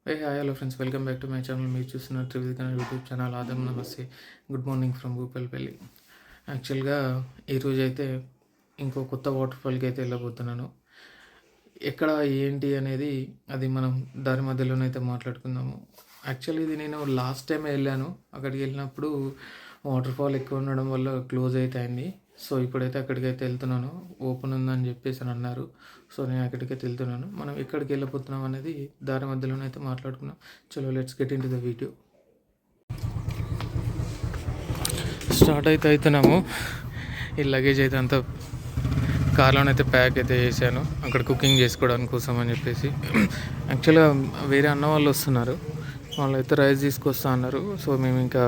Hi hello friends, welcome back to my channel. మీరు చూస్తున్న త్రివిధ యూట్యూబ్ ఛానల్. ఆదం నమస్తే, గుడ్ మార్నింగ్ ఫ్రమ్ భూపల్పల్లి. యాక్చువల్గా ఈరోజు అయితే ఇంకో కొత్త వాటర్ ఫాల్కి అయితే వెళ్ళబోతున్నాను. ఎక్కడ ఏంటి అనేది అది మనం దారి మధ్యలోనైతే మాట్లాడుకుందాము. యాక్చువల్లీ ఇది నేను లాస్ట్ టైం వెళ్ళాను. అక్కడికి వెళ్ళినప్పుడు వాటర్ ఫాల్ ఎక్కువ ఉండడం వల్ల క్లోజ్ అయితే అయింది. సో ఇప్పుడైతే అక్కడికైతే వెళ్తున్నాను. ఓపెన్ ఉందని చెప్పేసి అని అన్నారు. సో నేను అక్కడికైతే వెళ్తున్నాను. మనం ఎక్కడికి వెళ్ళిపోతున్నాం అనేది దారి మధ్యలోనైతే మాట్లాడుకున్నాం. చలో let's get in to the video. Start అయితే అవుతున్నాము. ఈ లగేజ్ అయితే అంతా కార్లోనైతే ప్యాక్ అయితే చేశాను, అక్కడ కుకింగ్ చేసుకోవడానికి కోసం అని చెప్పేసి. యాక్చువల్గా వేరే అన్న వాళ్ళు వస్తున్నారు. వాళ్ళు అయితే రైస్ తీసుకొస్తా అన్నారు. సో మేము ఇంకా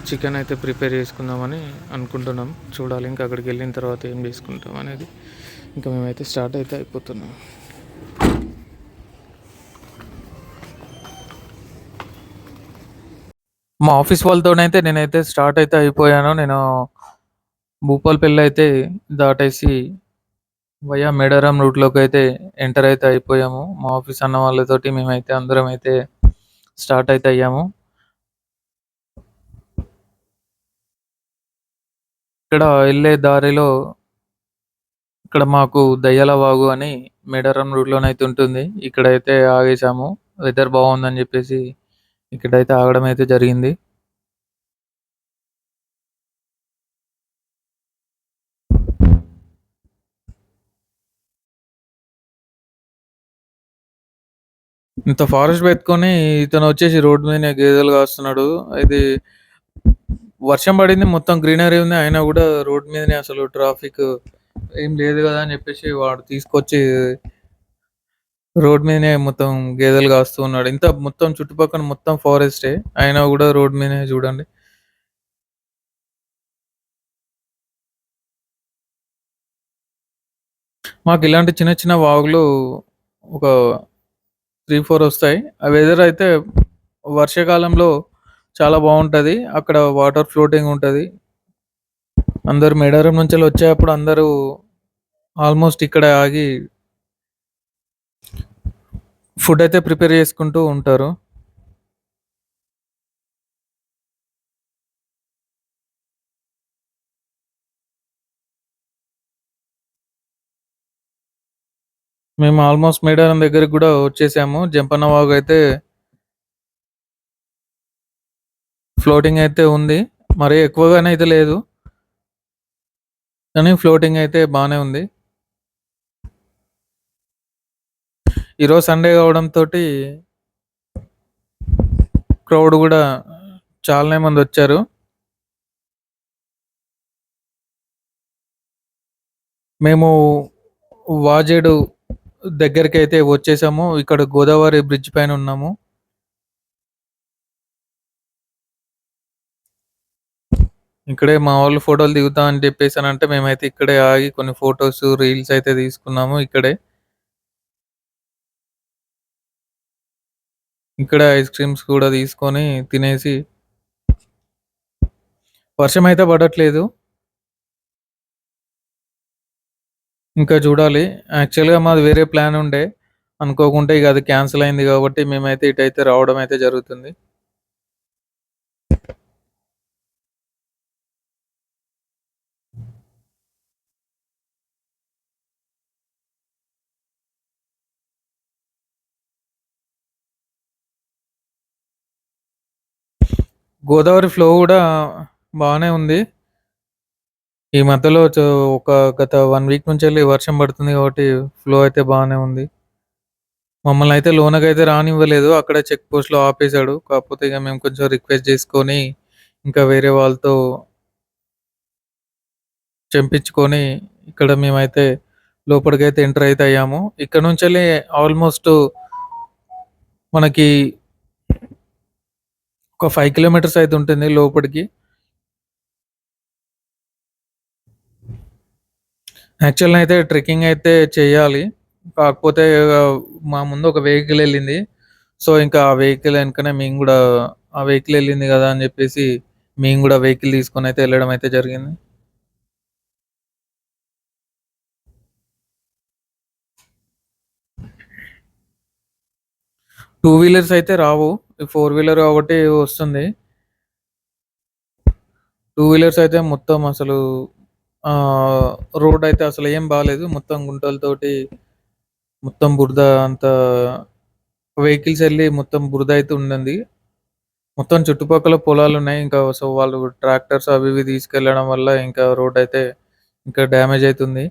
చికెన్ అయితే ప్రిపేర్ చేసుకుందామని అనుకుంటున్నాం. చూడాలి ఇంకా అక్కడికి వెళ్ళిన తర్వాత ఏం చేసుకుంటాం అనేది. ఇంకా మేమైతే స్టార్ట్ అయితే అయిపోతున్నాం. మా ఆఫీస్ వాళ్ళతోనైతే నేనైతే స్టార్ట్ అయితే అయిపోయాను. నేను భూపాలపల్లి అయితే దాటేసి వయా మేడారం రూట్లోకి అయితే ఎంటర్ అయితే అయిపోయాము. మా ఆఫీస్ అన్న వాళ్ళతోటి మేమైతే అందరం అయితే స్టార్ట్ అయితే అయ్యాము. ఇక్కడ వెళ్ళే దారిలో ఇక్కడ మాకు దయ్యాల వాగు అని మేడారం రూట్లోనైతే ఉంటుంది. ఇక్కడైతే ఆగేసాము. వెదర్ బాగుందని చెప్పేసి ఇక్కడైతే ఆగడం అయితే జరిగింది. ఇంత ఫారెస్ట్ పెట్టుకొని ఇతను వచ్చేసి రోడ్డు మీద గేదెలు కాస్తున్నాడు. ఇది వర్షం పడింది, మొత్తం గ్రీనరీ ఉంది, అయినా కూడా రోడ్ మీదనే అసలు ట్రాఫిక్ ఏం లేదు కదా అని చెప్పేసి వాడు తీసుకొచ్చి రోడ్ మీదనే మొత్తం గేదెలు కాస్తూ ఉన్నాడు. ఇంత మొత్తం చుట్టుపక్కల మొత్తం ఫారెస్టే, అయినా కూడా రోడ్ మీదనే చూడండి. మాకు ఇలాంటి చిన్న చిన్న వాగులు ఒక 3, 4 వస్తాయి. ఆ వెదర్ అయితే వర్షాకాలంలో చాలా బాగుంటుంది. అక్కడ వాటర్ ఫ్లోటింగ్ ఉంటుంది. అందరూ మేడారం నుంచి వచ్చేటప్పుడు అందరూ ఆల్మోస్ట్ ఇక్కడ ఆగి ఫుడ్ అయితే ప్రిపేర్ చేసుకుంటూ ఉంటారు. మేము ఆల్మోస్ట్ మేడారం దగ్గరికి కూడా వచ్చేసాము. జంపన్న వాగు అయితే ఫ్లోటింగ్ అయితే ఉంది. మరీ ఎక్కువగానే అయితే లేదు, కానీ ఫ్లోటింగ్ అయితే బాగానే ఉంది. ఈరోజు సండే కావడంతో క్రౌడ్ కూడా చాలానే మంది వచ్చారు. మేము వాజేడు దగ్గరికి అయితే వచ్చేసాము. ఇక్కడ గోదావరి బ్రిడ్జ్ పైన ఉన్నాము. ఇక్కడే మా వాళ్ళు ఫోటోలు దిగుతా అని చెప్పేసి అని అంటే మేమైతే ఇక్కడే ఆగి కొన్ని ఫొటోస్ రీల్స్ అయితే తీసుకున్నాము. ఇక్కడ ఐస్ క్రీమ్స్ కూడా తీసుకొని తినేసి, వర్షం అయితే పడట్లేదు. ఇంకా చూడాలి. యాక్చువల్‌గా మాది వేరే ప్లాన్ ఉండే. అనుకోకుంటే ఇక అది క్యాన్సిల్ అయింది కాబట్టి మేమైతే ఇటైతే రావడం అయితే జరుగుతుంది. గోదావరి ఫ్లో కూడా బానే ఉంది. ఈ మధ్యలో ఒక గత 1 వీక్ నుంచెల్లి వర్షం పడుతుంది కాబట్టి ఫ్లో అయితే బానే ఉంది. మమ్మల్నయితే లోనకైతే రానివ్వలేదు. అక్కడే చెక్ పోస్ట్‌లో ఆపేసాడు. కాకపోతే ఇక మేము కొంచెం రిక్వెస్ట్ చేసుకొని, ఇంకా వేరే వాళ్ళతో చెంపించుకొని ఇక్కడ మేమైతే లోపలికైతే ఎంటర్ అయితే అయ్యాము. ఇక్కడ నుంచెల్లి ఆల్మోస్ట్ మనకి ఒక 5 కిలోమీటర్స్ అయితే ఉంటుంది లోపటికి. యాక్చువల్‌గా అయితే ట్రెక్కింగ్ అయితే చేయాలి. కాకపోతే మా ముందు ఒక వెహికల్ ఎళ్ళింది. సో, ఇంకా ఆ వెహికల్ ఎనకనే మేము గూడా, ఆ వెహికల్ ఎళ్ళింది గదా అని జెప్పేసి మేము గూడా వెహికల్ తీసుకొనైతే ఎళ్ళడం అయితే జరిగింది. టూ వీలర్స్ అయితే రావు. ఫోర్ వీలర్ కాబట్టి వస్తుంది. టూ వీలర్స్ అయితే మొత్తం అసలు రోడ్ అయితే అసలు ఏం బాలేదు. మొత్తం గుంటలతోటి మొత్తం బురద అంతా వెహికల్స్ వెళ్ళి మొత్తం బురద అయితే ఉండింది. మొత్తం చుట్టుపక్కల పొలాలున్నాయి. ఇంకా సో, వాళ్ళు ట్రాక్టర్స్ అవి ఇవి తీసుకెళ్ళడం వల్ల ఇంకా రోడ్డయితే ఇంకా డ్యామేజ్ అయితుంది.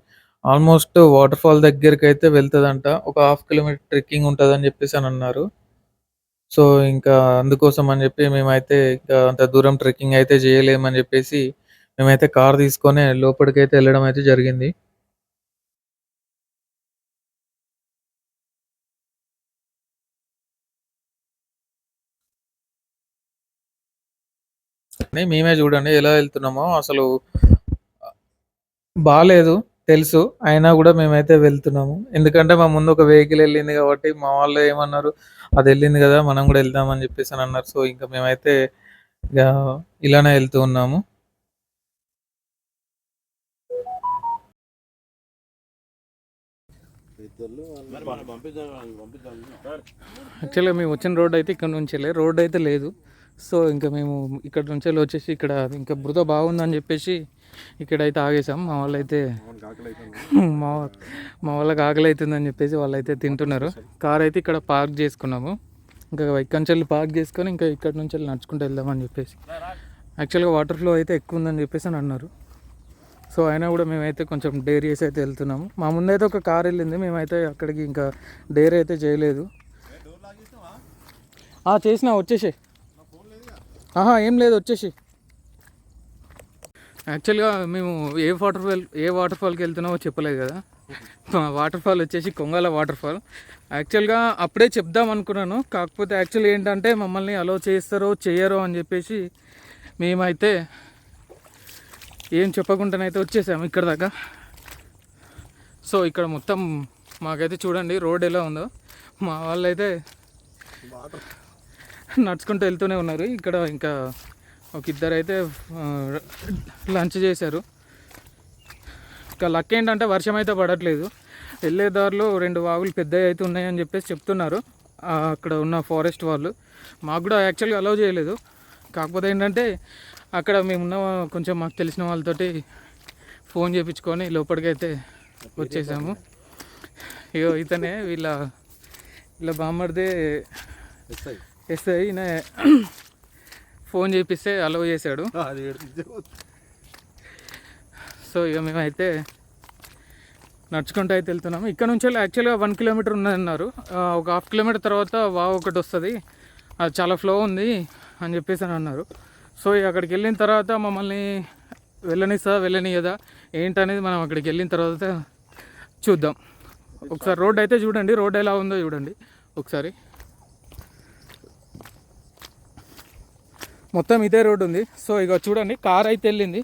ఆల్మోస్ట్ వాటర్ ఫాల్ దగ్గరికైతే వెళ్తదంట. ఒక హాఫ్ కిలోమీటర్ ట్రెక్కింగ్ ఉంటదని జెప్పేసనన్నారు. సో, ఇంకా అందుకోసం అని జెప్పి మేమైతే ఇంకా అంత దూరం ట్రెక్కింగ్ అయితే జేయలేమని జెప్పేసి మేమైతే కార్ తీసుకొని లోపలికైతే ఎళ్ళడం అయితే జరిగింది. మేమే జూడండి ఎలా ఎళ్తున్నామో అసలు బాలేదు తెలుసు. అయినా గూడా మేమైతే వెళ్తున్నాము. ఎందుకంటే మా ముందు ఒక వెహికల్ ఎళ్ళింది గాబట్టి మా వాళ్ళు ఏమన్నారు, "అదెళ్ళింది గదా! మనం గూడా ఎళ్దాం" అని జెప్పేసనన్నారు. సో, ఇంక మేమైతే ఇగ ఇలానే ఎళ్తూ ఉన్నాము. యాక్చువల్‌గా మేము వచ్చిన రోడ్ అయితే ఇక్కడ నుంచెళ్ళే. రోడ్ అయితే లేదు. సో, ఇంక మేము ఇక్కడ నుంచెళ్ళి వచ్చేసి ఇక్కడ ఇంకా బురద బాగుందని చెప్పేసి ఇక్కడైతే ఆగేసాం. మా వాళ్ళైతే మా మా వాళ్ళకి ఆకలి అవుతుందని చెప్పేసి వాళ్ళైతే తింటున్నారు. కార్ అయితే ఇక్కడ పార్క్ చేసుకున్నాము. ఇంకా ఇక్కడి నుంచి పార్క్ చేసుకొని ఇంకా ఇక్కడ నుంచి నడుచుకుంటూ వెళ్దామని చెప్పేసి. యాక్చువల్గా వాటర్ ఫ్లో అయితే ఎక్కువ ఉందని చెప్పేసి అని అన్నారు. సో అయినా కూడా మేమైతే కొంచెం డేర్ చేసి అయితే వెళ్తున్నాము. మా ముందైతే ఒక కార్ వెళ్ళింది. మేమైతే అక్కడికి ఇంకా డేర్ అయితే చేయలేదు. చేసినా వచ్చేసి ఏం లేదు వచ్చేసి. యాక్చువల్గా మేము ఏ వాటర్ ఫాల్కి వెళ్తున్నామో చెప్పలేదు కదా. వాటర్ ఫాల్ వచ్చేసి కొంగల వాటర్ ఫాల్. యాక్చువల్గా అప్పుడే చెప్దాం అనుకున్నాను. కాకపోతే యాక్చువల్ ఏంటంటే మమ్మల్ని అలో చేస్తారో చేయరో అని చెప్పేసి మేమైతే ఏం చెప్పకుండానైతే వచ్చేసాము ఇక్కడ దాకా. సో ఇక్కడ మొత్తం మాకైతే చూడండి రోడ్ ఎలా ఉందో. మా వాళ్ళైతే నడుచుకుంటూ వెళ్తూనే ఉన్నారు. ఇక్కడ ఇంకా ఒక ఇద్దరు అయితే లంచ్ చేశారు. ఇంకా లక్ ఏంటంటే వర్షం అయితే పడట్లేదు. వెళ్ళే దారిలో 2 వాగులు పెద్దవి అయితే ఉన్నాయని చెప్పేసి చెప్తున్నారు అక్కడ ఉన్న ఫారెస్ట్ వాళ్ళు. మాకు కూడా యాక్చువల్గా అలౌ చేయలేదు. కాకపోతే ఏంటంటే అక్కడ మేమున్న కొంచెం మాకు తెలిసిన వాళ్ళతోటి ఫోన్ చేయించుకొని లోపలికి అయితే వచ్చేసాము. ఇగో ఇతనే వీళ్ళ బామ్మర్దే ఎస్ఐ ఫోన్ చేపిస్తే అలౌ చేశాడు. సో ఇక మేమైతే నడుచుకుంటూ అయితే వెళ్తున్నాము. ఇక్కడ నుంచి యాక్చువల్గా 1 కిలోమీటర్ ఉన్నదన్నారు. ఒక హాఫ్ కిలోమీటర్ తర్వాత వావ్ ఒకటి వస్తుంది, అది చాలా ఫ్లో ఉంది అని చెప్పేసి అని అన్నారు. సో అక్కడికి వెళ్ళిన తర్వాత మమ్మల్ని వెళ్ళనియదా ఏంటనేది మనం అక్కడికి వెళ్ళిన తర్వాత చూద్దాం. ఒకసారి రోడ్ అయితే చూడండి, రోడ్ ఎలా ఉందో చూడండి ఒకసారి. మొత్తం ఇదే రోడ్ ఉంది. సో ఇక చూడండి కార్ అయితే వెళ్ళింది.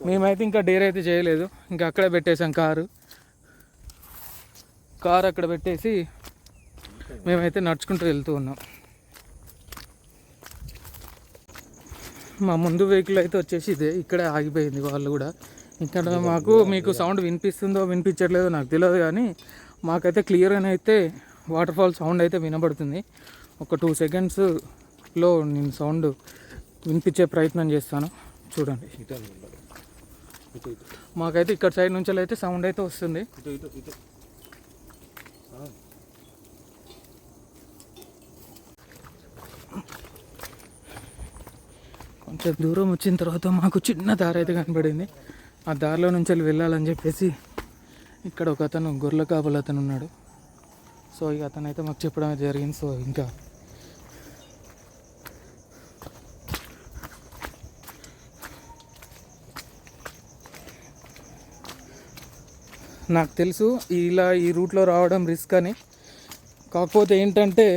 మేమైతే ఇంకా డేర్ అయితే చేయలేదు. ఇంకా అక్కడే పెట్టేసాం కార్ అక్కడ పెట్టేసి మేమైతే నడుచుకుంటూ వెళ్తూ ఉన్నాం. మా ముందు వెహికల్ అయితే వచ్చేసి ఇదే ఇక్కడే ఆగిపోయింది. వాళ్ళు కూడా ఇక్కడ మీకు సౌండ్ వినిపిస్తుందో వినిపించట్లేదో నాకు తెలియదు, కానీ మాకైతే క్లియర్గా అయితే వాటర్ ఫాల్ సౌండ్ అయితే వినబడుతుంది. ఒక 2 సెకండ్స్లో నేను సౌండ్ వినిపించే ప్రయత్నం చేస్తాను చూడండి. మాకైతే ఇక్కడ సైడ్ నుంచి అయితే సౌండ్ అయితే వస్తుంది. కొంచెం దూరం వచ్చిన తర్వాత మాకు చిన్న దారి అయితే కనబడింది. ఆ దారిలో నుంచి వెళ్ళాలని చెప్పేసి ఇక్కడ ఒక అతను గొర్రెల కాపలు అతను ఉన్నాడు. సో ఇక అతను అయితే మాకు చెప్పడం జరిగింది. సో ఇంకా నాకు తెలుసు ఇలా ఈ రూట్లో రావడం రిస్క్ అని. కాకపోతే ఏంటంటే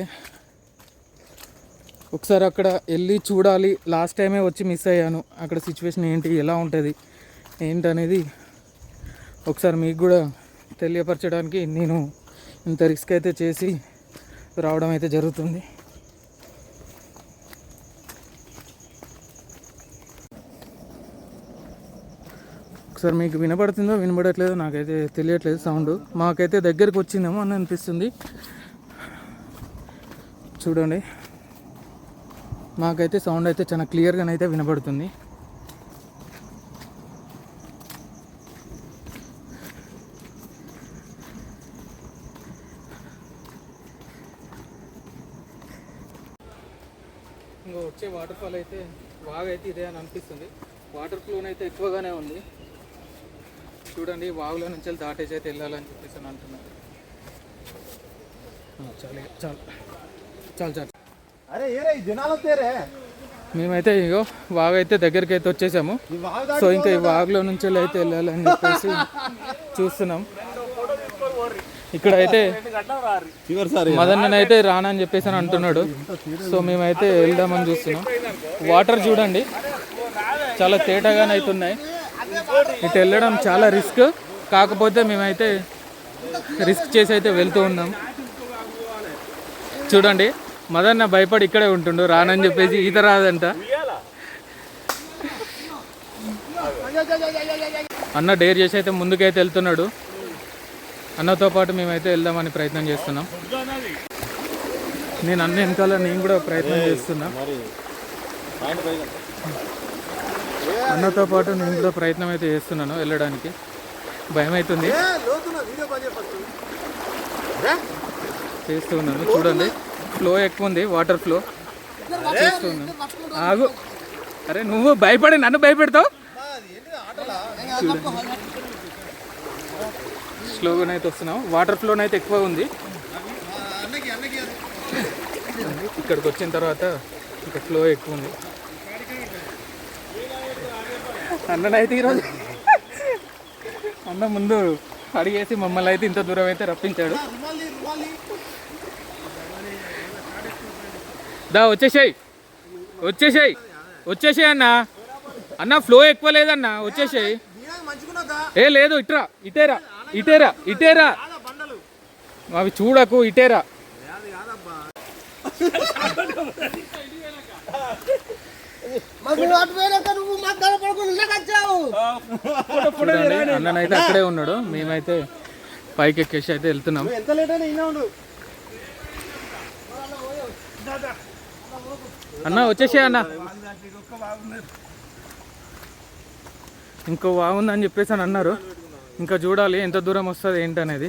ఒకసారి అక్కడ వెళ్ళి చూడాలి. లాస్ట్ టైమే వచ్చి మిస్ అయ్యాను. అక్కడ సిచ్యువేషన్ ఏంటి, ఎలా ఉంటుంది ఏంటనేది ఒకసారి మీకు కూడా తెలియపరచడానికి నేను ఇంత రిస్క్ అయితే చేసి రావడం అయితే జరుగుతుంది. ఒకసారి మీకు వినపడుతుందో వినపడట్లేదో నాకైతే తెలియట్లేదు సౌండ్. మాకైతే దగ్గరికి వచ్చిందేమో అని అనిపిస్తుంది. చూడండి, మాకైతే సౌండ్ అయితే చాలా క్లియర్గానైతే వినపడుతుంది. ఇంకా వచ్చే వాటర్ ఫాల్ అయితే వాగు అయితే ఇదే అని అనిపిస్తుంది. వాటర్ ఫ్లోన్ అయితే ఎక్కువగానే ఉంది. చూడండి, వాగులో నుంచి దాటేసి అయితే వెళ్ళాలని చెప్పేసి అని అంటున్నారు. చాలు చాలు చాలు చాలు. మేమైతే ఇగో వాగు అయితే దగ్గరికి అయితే వచ్చేసాము. సో ఇంకా ఈ వాగులో నుంచి అయితే వెళ్ళాలని చెప్పేసి చూస్తున్నాం. ఇక్కడ అయితే మదన్ అయితే రానని చెప్పేసి అని అంటున్నాడు. సో మేమైతే వెళ్దామని చూస్తున్నాం. వాటర్ చూడండి చాలా తేటగానే అవుతున్నాయి. ఇటు వెళ్ళడం చాలా రిస్క్, కాకపోతే మేమైతే రిస్క్ చేసి అయితే వెళ్తూ ఉన్నాం. చూడండి, మదన్న భయపడి ఇక్కడే ఉంటుండు, రానని చెప్పేసి ఈత రాదంట. అన్న డేర్ చేసి అయితే ముందుకైతే వెళ్తున్నాడు. అన్నతో పాటు మేమైతే వెళ్దామని ప్రయత్నం చేస్తున్నాం. నేను అన్న వెనకాల నేను కూడా ప్రయత్నం చేస్తున్నా. అన్నతో పాటు నేను కూడా ప్రయత్నం అయితే చేస్తున్నాను వెళ్ళడానికి. భయం అవుతుంది, చేస్తూ ఉన్నాను. చూడండి, ఫ్లో ఎక్కువ ఉంది, వాటర్ ఫ్లో చేస్తూ ఉన్నాను. ఆగు, అరే నువ్వు భయపడి నన్ను భయపెడతావు. స్లోగానే అయితే వస్తున్నాం. వాటర్ ఫ్లోనైతే ఎక్కువ ఉంది. ఇక్కడికి వచ్చిన తర్వాత ఇంకా ఫ్లో ఎక్కువ ఉంది. అన్ననైతే ఈరోజు అన్న ముందు అడిగేసి మమ్మల్ని అయితే ఇంత దూరం అయితే రప్పించాడు. దా వచ్చేసాయి వచ్చేసాయి వచ్చేసాయి అన్న. అన్న ఫ్లో ఎక్కువ లేదన్న, వచ్చేసాయి. ఏ లేదు, ఇట్రా, ఇటేరా ఇటేరా ఇటేరా, అవి చూడకు, ఇటేరా. అన్ననైతే అక్కడే ఉన్నాడు. మేమైతే పైకి ఎక్కేసి అయితే వెళ్తున్నాం. అన్న వచ్చేసే అన్న, ఇంకో బాగుందని చెప్పేసి అని అన్నారు. ఇంకా చూడాలి ఎంత దూరం వస్తుంది ఏంటనేది.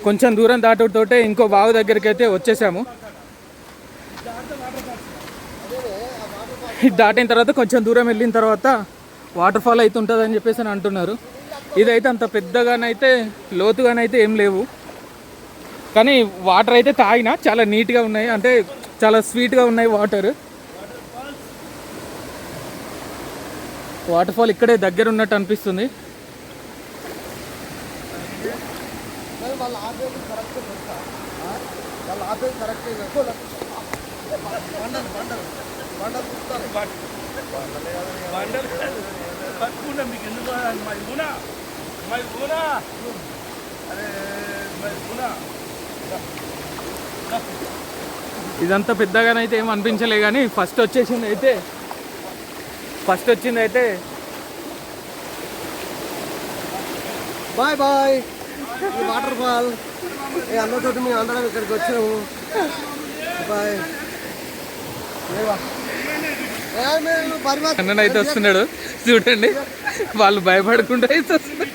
కొంచెం దూరం దాటుతోటే ఇంకో బావి దగ్గరికి అయితే వచ్చేసాము. దాటిన తర్వాత కొంచెం దూరం వెళ్ళిన తర్వాత వాటర్ ఫాల్ అయితే ఉంటుంది అని చెప్పేసి అని అంటున్నారు. ఇదైతే అంత పెద్దగానైతే లోతుగానైతే ఏం లేవు, కానీ వాటర్ అయితే తాగినా చాలా నీట్గా ఉన్నాయి, అంటే చాలా స్వీట్గా ఉన్నాయి వాటర్. వాటర్ ఫాల్ ఇక్కడే దగ్గర ఉన్నట్టు అనిపిస్తుంది. ఇదంతా పెద్దగానైతే ఏం అనిపించలే, కానీ ఫస్ట్ వచ్చింది అయితే బాయ్ బాయ్. ఈ వాటర్ ఫాల్ అన్నతోటి మేము అందరం ఇక్కడికి వచ్చాము. బాయ్. అన్ననైతే వస్తున్నాడు చూడండి, వాళ్ళు భయపడకుండా అయితే వస్తున్నారు.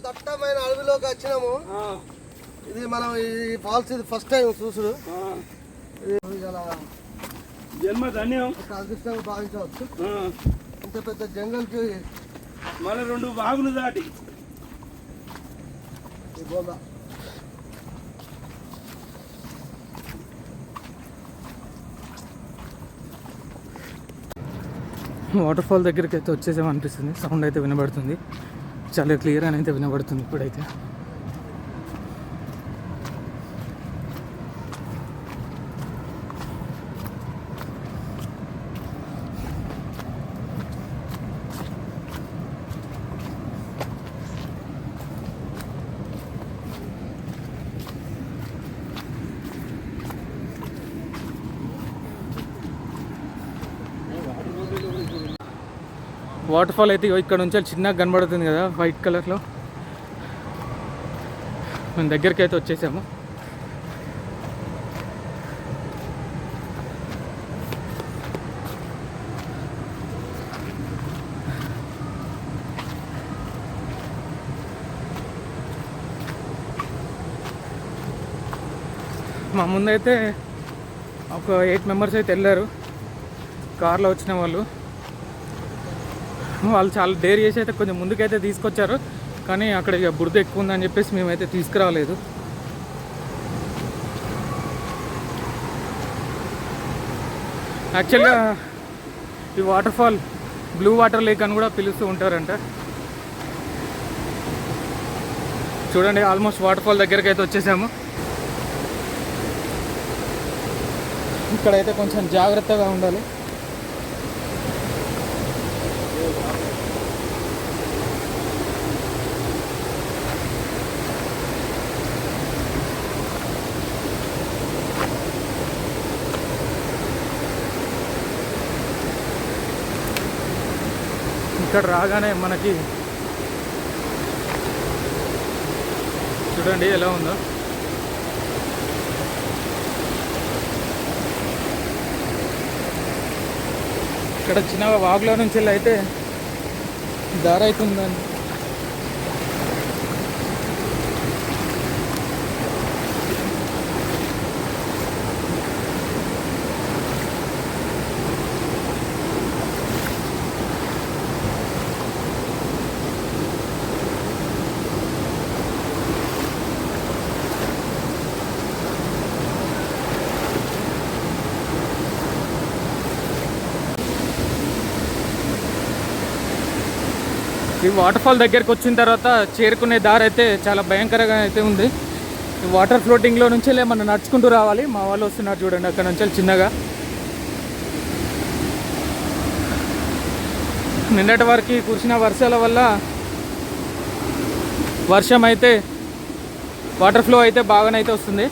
దట్టమైన అడవిలోకి వచ్చినాము. ఇది మనం ఈ ఫాల్స్ ఇది ఫస్ట్ టైం చూసుడు. జన్మ ధన్యం, అదృష్టంగా భావించవచ్చు. ఇంత పెద్ద జంగల్కి మన 2 వాగులు దాటి వాటర్ ఫాల్ దగ్గరికి అయితే వచ్చేసామనిపిస్తుంది. సౌండ్ అయితే వినబడుతుంది, చాలా క్లియర్ అని అయితే వినబడుతుంది ఇప్పుడైతే. వాటర్ ఫాల్ అయితే ఇక్కడ నుంచి చిన్నగా కనబడుతుంది కదా వైట్ కలర్లో. మేము దగ్గరికి అయితే వచ్చేసాము. మా ముందైతే ఒక 8 మెంబర్స్ అయితే వెళ్ళారు కార్లో వచ్చిన వాళ్ళు. వాళ్ళు చాలా డేర్ చేసి అయితే కొంచెం ముందుకైతే తీసుకొచ్చారు, కానీ అక్కడ ఇక బురద ఎక్కువ ఉందని చెప్పేసి మేమైతే తీసుకురాలేదు. యాక్చువల్గా ఈ water fall blue water lake అని కూడా పిలుస్తూ ఉంటారంట. చూడండి, ఆల్మోస్ట్ వాటర్ ఫాల్ దగ్గరికి అయితే వచ్చేసాము. ఇక్కడైతే కొంచెం జాగ్రత్తగా ఉండాలి. ఇక్కడ రాగానే మనకి చూడండి ఎలా ఉందో. ఇక్కడ చిన్న వాగులో నుంచి వెళ్ళి అయితే దారి అవుతుందండి. ఈ వాటర్ ఫాల్ దగ్గరికి వచ్చిన తర్వాత చేరుకునే దారి అయితే చాలా భయంకరంగా అయితే ఉంది. ఈ వాటర్ ఫ్లోటింగ్లో నుంచి మనం నడుచుకుంటూ రావాలి. మా వాళ్ళు వస్తున్నారు చూడండి అక్కడ నుంచి చిన్నగా. నిన్నటి వరకు కురిసిన వర్షాల వల్ల వర్షం అయితే వాటర్ ఫ్లో అయితే బాగానైతే వస్తుంది.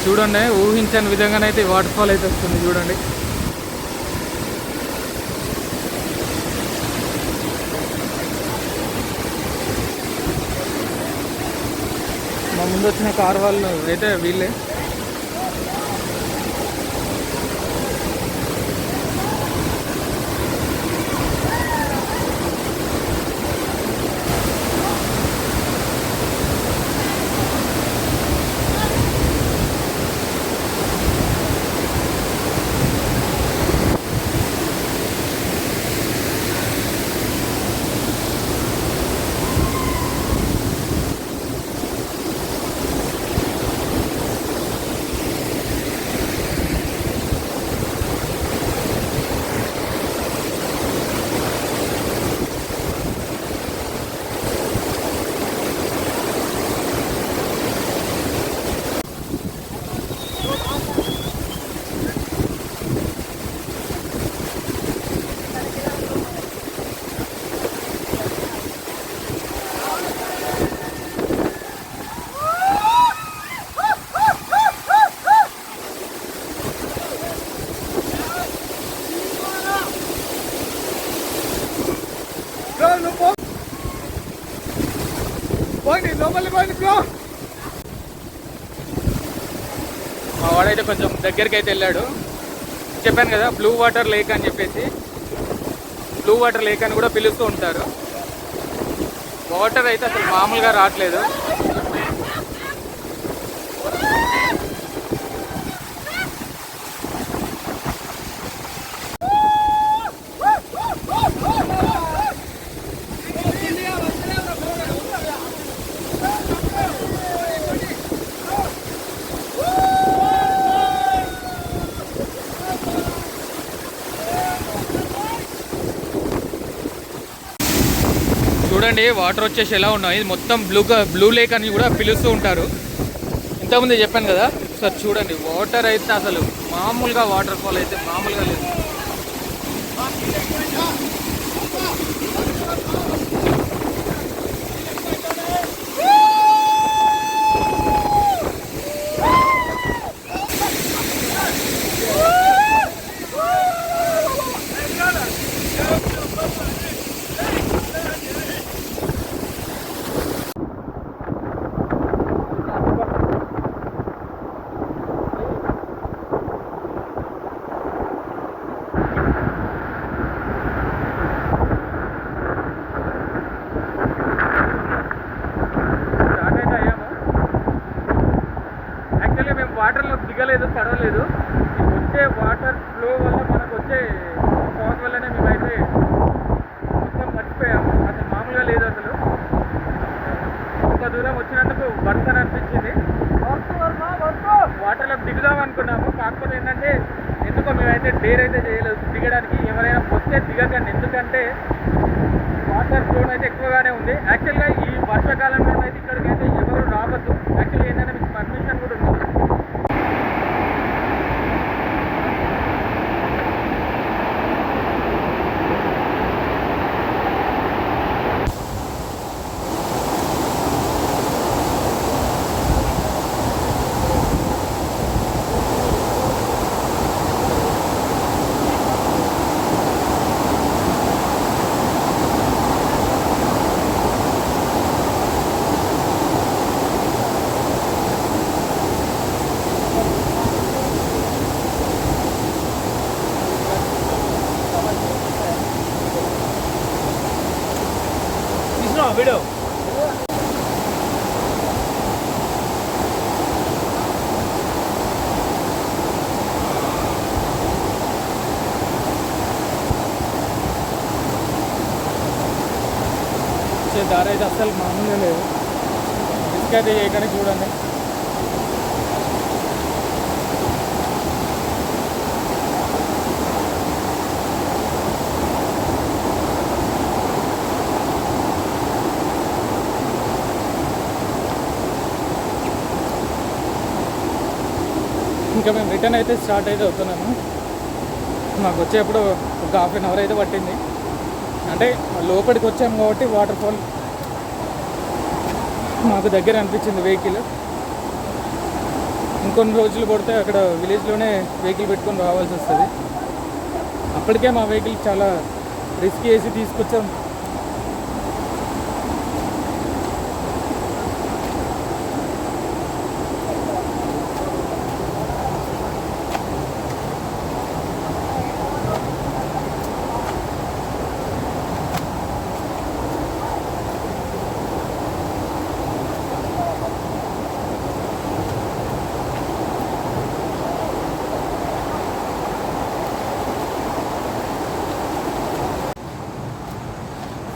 చూడండి, ఊహించని విధంగానైతే వాటర్ ఫాల్ అయితే వస్తుంది చూడండి. మా ముందు వచ్చిన కార్ వాళ్ళు అయితే వీళ్ళే. మా వాడైతే కొంచెం దగ్గరికి అయితే వెళ్ళాడు. చెప్పాను కదా బ్లూ వాటర్ లేక్ అని చెప్పేసి. బ్లూ వాటర్ లేక్ అని కూడా పిలుస్తూ ఉంటారు. వాటర్ అయితే అసలు మామూలుగా రావట్లేదు. చూడండి వాటర్ వచ్చేసి ఎలా ఉన్నాయి. మొత్తం బ్లూ లేక్ అని కూడా పిలుస్తూ ఉంటారు. ఇంతకుముందు చెప్పాను కదా. సార్ చూడండి వాటర్ అయితే అసలు మామూలుగా వాటర్ ఫాల్ అయితే మామూలుగా లేదు. వాటర్లో దిగలేదు, పడవలేదు. వచ్చే వాటర్ ఫ్లో వల్ల మనకు వచ్చే ఫాగ్ వల్లనే మేమైతే మొత్తం మర్చిపోయాము. అసలు మామూలుగా లేదు. అసలు ఇంత దూరం వచ్చినందుకు వర్త్ అని అనిపించింది. వాటర్లో దిగుదాం అనుకున్నాము, కాకపోతే ఏంటంటే ఎందుకో మేమైతే డేర్ అయితే చేయలేదు దిగడానికి. ఎవరైనా వస్తే దిగకండి, ఎందుకంటే వాటర్ ఫ్లో అయితే ఎక్కువగానే ఉంది. యాక్చువల్గా ఈ వర్షాకాలంలో అయితే ఇక్కడికి అయితే ఎవరు రావద్దు. యాక్చువల్గా ఏంటంటే మీకు పర్మిషన్ కూడా ఉంది. వీడియో దారి అయితే అస్సలు మామూలుగా లేదు. రిస్క్ అయితే చేయడానికి చూడండి. ఇంకా మేము రిటర్న్ అయితే స్టార్ట్ అయితే అవుతున్నాము. మాకు వచ్చేప్పుడు ఒక ½ అయితే పట్టింది. అంటే లోపలికి వచ్చాము కాబట్టి వాటర్ ఫాల్ మాకు దగ్గర అనిపించింది వెహికల్. ఇంకొన్ని రోజులు పడితే అక్కడ విలేజ్లోనే వెహికల్ పెట్టుకొని రావాల్సి వస్తుంది. అప్పటికే మా వెహికల్ చాలా రిస్క్ చేసి తీసుకొచ్చాం.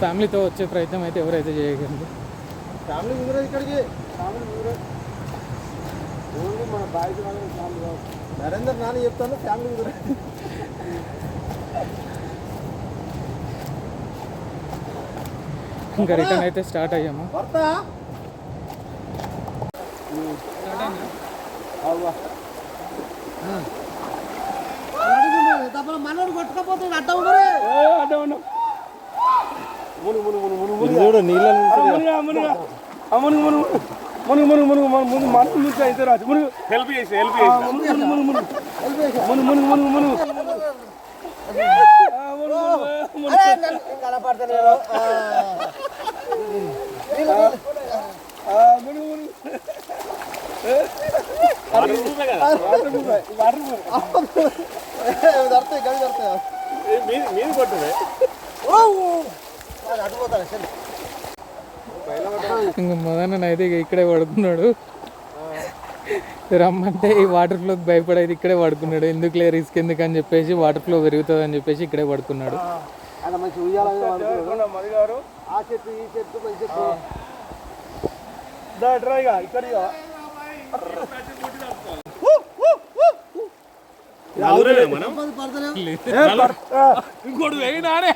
ఫ్యామిలీతో వచ్చే ప్రయత్నం అయితే ఎవరైతే చేయగలరు. ఫ్యామిలీ ఊరే ఇక్కడికి, ఫ్యామిలీ ఊరే ఓన్లీ మన బాయ్స్ వాళ్ళకి ఫ్యామిలీ కాదు. నరేందర్ నాని చెప్తాను ఫ్యామిలీ ఊరే. ఇంకా రిటర్న్ అయితే స్టార్ట్ అయ్యాము. మనోడు కొట్టుకపోతే అడ్డ ఉండరే చూడు నీళ్ళ హెల్ప్ చేసి మీరు కొట్టదే ఇంకా మొదన అయితే ఇక్కడే పడుకున్నాడు. రమ్మంటే ఈ వాటర్ ఫ్లోకి భయపడేది ఇక్కడే పడుకున్నాడు. ఎందుకులే రిస్క్ ఎందుకు అని చెప్పేసి వాటర్ ఫ్లో పెరుగుతుంది అని చెప్పేసి ఇక్కడే పడుకున్నాడు. ఇంకోటి వేయినాడే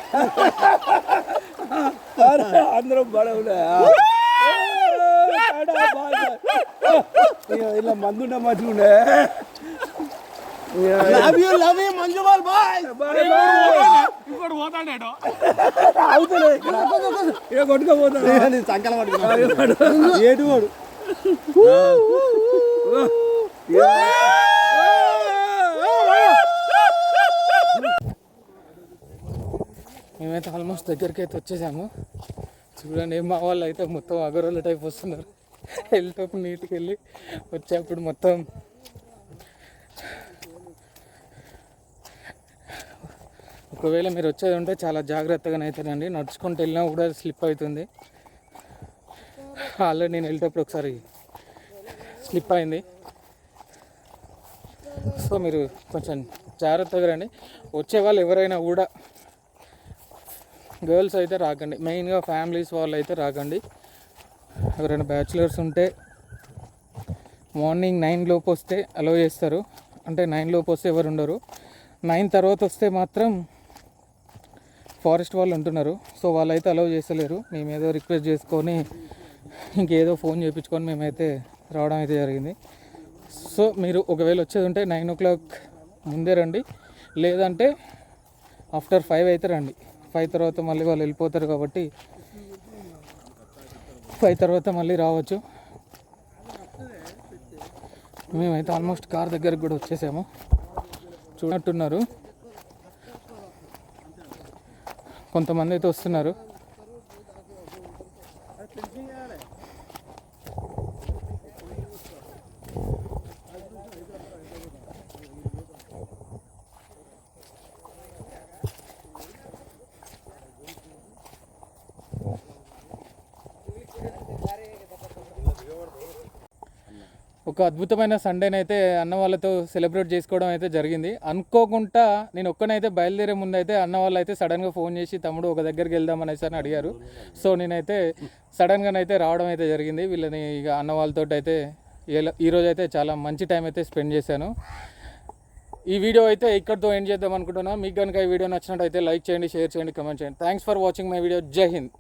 అందరం పడవులే ఇలా మందుండే మంచిగుండే లవ్ యూ మంజుబాల్ బాయ్. ఇంకోటి పోతాడేటో అవుతలేదు ఇక్కడ కొట్టుకోపోతాడు సంకలం ఏటు వాడు మేమైతే ఆల్మోస్ట్ దగ్గరికి అయితే వచ్చేసాము. చూడండి మా వాళ్ళు అయితే మొత్తం అగరోళ్ళ టైప్ వస్తున్నారు. వెళ్ళేటప్పుడు నీట్కి వెళ్ళి వచ్చేప్పుడు మొత్తం ఒకవేళ మీరు వచ్చేది ఉంటే చాలా జాగ్రత్తగానే అవుతానండి. నడుచుకుంటూ వెళ్ళినా కూడా స్లిప్ అవుతుంది. ఆల్రెడీ నేను వెళ్ళేటప్పుడు ఒకసారి స్లిప్ అయింది. సో మీరు కొంచెం జాగ్రత్తగా రండి. వచ్చే వాళ్ళు ఎవరైనా కూడా గర్ల్స్ అయితే రాకండి, మెయిన్గా ఫ్యామిలీస్ వాళ్ళు అయితే రాకండి. ఎవరైనా బ్యాచులర్స్ ఉంటే మార్నింగ్ 9 లోపు వస్తే అలౌ చేస్తారు. అంటే 9 లోపు వస్తే ఎవరు ఉండరు. 9 తర్వాత వస్తే మాత్రం ఫారెస్ట్ వాళ్ళు ఉంటున్నారు. సో వాళ్ళైతే అలౌ చేస్తలేరు. మేము ఏదో రిక్వెస్ట్ చేసుకొని ఇంకేదో ఫోన్ చేయించుకొని మేమైతే రావడం అయితే జరిగింది. సో మీరు ఒకవేళ వచ్చేది ఉంటే 9 o'clock ముందే రండి, లేదంటే ఆఫ్టర్ 5 అయితే రండి. 5 తర్వాత మళ్ళీ వాళ్ళు వెళ్ళిపోతారు కాబట్టి 5 తర్వాత మళ్ళీ రావచ్చు. మేమైతే ఆల్మోస్ట్ కార్ దగ్గరకు కూడా వచ్చేసాము. చూడట్టున్నారు, కొంతమంది అయితే వస్తున్నారు. ఒక అద్భుతమైన సండేని అయితే అన్న వాళ్ళతో సెలబ్రేట్ చేసుకోవడం అయితే జరిగింది. అనుకోకుండా నేను ఒక్కనైతే బయలుదేరే ముందు అయితే అన్న వాళ్ళు అయితే సడన్గా ఫోన్ చేసి తమ్ముడు ఒక దగ్గరికి వెళ్దామనేసి అని అడిగారు. సో నేనైతే సడన్గానైతే రావడం అయితే జరిగింది. వీళ్ళని ఇక అన్న వాళ్ళతో అయితే ఈరోజు అయితే చాలా మంచి టైం అయితే స్పెండ్ చేశాను. ఈ వీడియో అయితే ఇక్కడితో ఎండ్ చేద్దాం అనుకుంటున్నాను. మీకు కనుక ఈ వీడియో నచ్చినట్టయితే లైక్ చేయండి, షేర్ చేయండి, కమెంట్ చేయండి. Thanks for watching my video. జై హింద్.